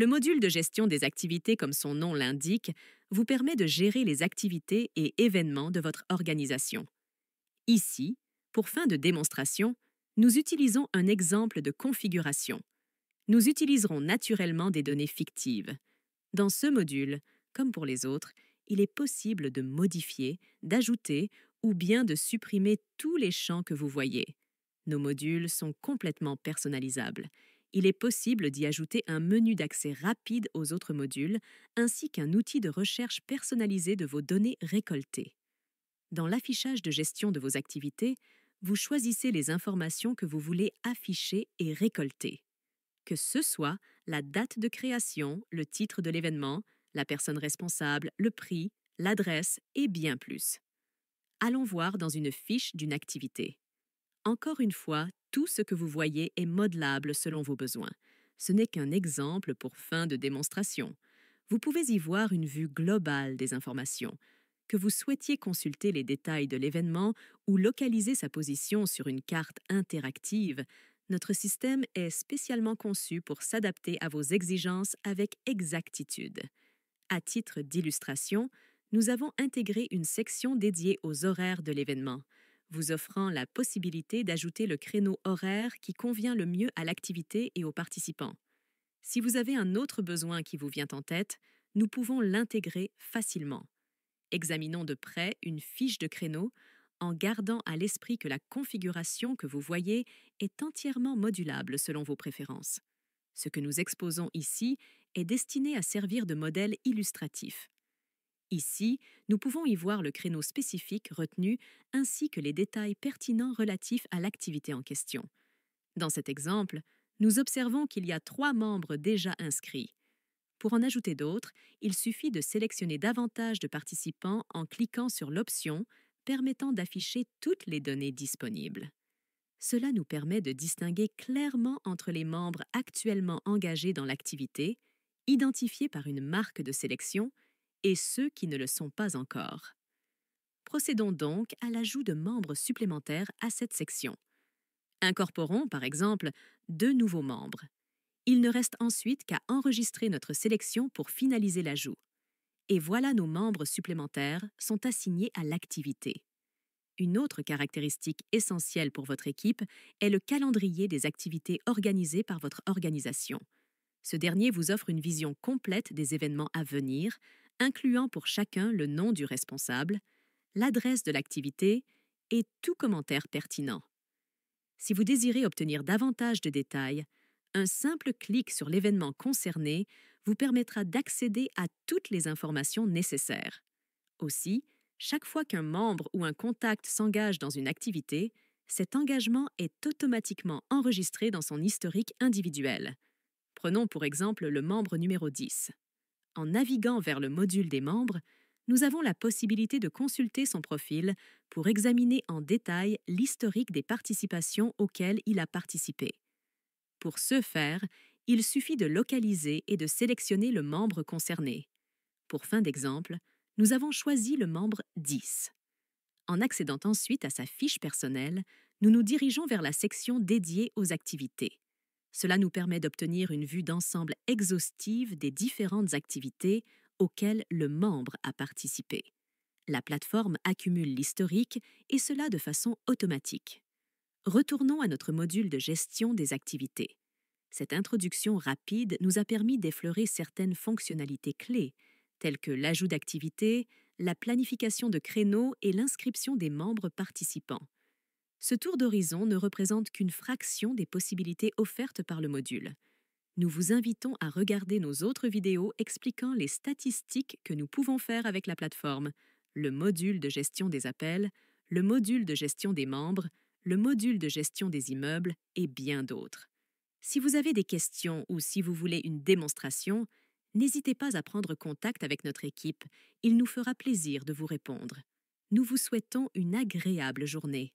Le module de gestion des activités, comme son nom l'indique, vous permet de gérer les activités et événements de votre organisation. Ici, pour fin de démonstration, nous utilisons un exemple de configuration. Nous utiliserons naturellement des données fictives. Dans ce module, comme pour les autres, il est possible de modifier, d'ajouter ou bien de supprimer tous les champs que vous voyez. Nos modules sont complètement personnalisables. Il est possible d'y ajouter un menu d'accès rapide aux autres modules, ainsi qu'un outil de recherche personnalisé de vos données récoltées. Dans l'affichage de gestion de vos activités, vous choisissez les informations que vous voulez afficher et récolter. Que ce soit la date de création, le titre de l'événement, la personne responsable, le prix, l'adresse et bien plus. Allons voir dans une fiche d'une activité. Encore une fois, tout ce que vous voyez est modelable selon vos besoins. Ce n'est qu'un exemple pour fin de démonstration. Vous pouvez y voir une vue globale des informations. Que vous souhaitiez consulter les détails de l'événement ou localiser sa position sur une carte interactive, notre système est spécialement conçu pour s'adapter à vos exigences avec exactitude. À titre d'illustration, nous avons intégré une section dédiée aux horaires de l'événement, vous offrant la possibilité d'ajouter le créneau horaire qui convient le mieux à l'activité et aux participants. Si vous avez un autre besoin qui vous vient en tête, nous pouvons l'intégrer facilement. Examinons de près une fiche de créneau en gardant à l'esprit que la configuration que vous voyez est entièrement modulable selon vos préférences. Ce que nous exposons ici est destiné à servir de modèle illustratif. Ici, nous pouvons y voir le créneau spécifique retenu ainsi que les détails pertinents relatifs à l'activité en question. Dans cet exemple, nous observons qu'il y a 3 membres déjà inscrits. Pour en ajouter d'autres, il suffit de sélectionner davantage de participants en cliquant sur l'option permettant d'afficher toutes les données disponibles. Cela nous permet de distinguer clairement entre les membres actuellement engagés dans l'activité, identifiés par une marque de sélection, et ceux qui ne le sont pas encore. Procédons donc à l'ajout de membres supplémentaires à cette section. Incorporons, par exemple, 2 nouveaux membres. Il ne reste ensuite qu'à enregistrer notre sélection pour finaliser l'ajout. Et voilà, nos membres supplémentaires sont assignés à l'activité. Une autre caractéristique essentielle pour votre équipe est le calendrier des activités organisées par votre organisation. Ce dernier vous offre une vision complète des événements à venir, incluant pour chacun le nom du responsable, l'adresse de l'activité et tout commentaire pertinent. Si vous désirez obtenir davantage de détails, un simple clic sur l'événement concerné vous permettra d'accéder à toutes les informations nécessaires. Aussi, chaque fois qu'un membre ou un contact s'engage dans une activité, cet engagement est automatiquement enregistré dans son historique individuel. Prenons pour exemple le membre numéro 10. En naviguant vers le module des membres, nous avons la possibilité de consulter son profil pour examiner en détail l'historique des participations auxquelles il a participé. Pour ce faire, il suffit de localiser et de sélectionner le membre concerné. Pour fin d'exemple, nous avons choisi le membre 10. En accédant ensuite à sa fiche personnelle, nous nous dirigeons vers la section dédiée aux activités. Cela nous permet d'obtenir une vue d'ensemble exhaustive des différentes activités auxquelles le membre a participé. La plateforme accumule l'historique et cela de façon automatique. Retournons à notre module de gestion des activités. Cette introduction rapide nous a permis d'effleurer certaines fonctionnalités clés, telles que l'ajout d'activités, la planification de créneaux et l'inscription des membres participants. Ce tour d'horizon ne représente qu'une fraction des possibilités offertes par le module. Nous vous invitons à regarder nos autres vidéos expliquant les statistiques que nous pouvons faire avec la plateforme, le module de gestion des appels, le module de gestion des membres, le module de gestion des immeubles et bien d'autres. Si vous avez des questions ou si vous voulez une démonstration, n'hésitez pas à prendre contact avec notre équipe. Il nous fera plaisir de vous répondre. Nous vous souhaitons une agréable journée.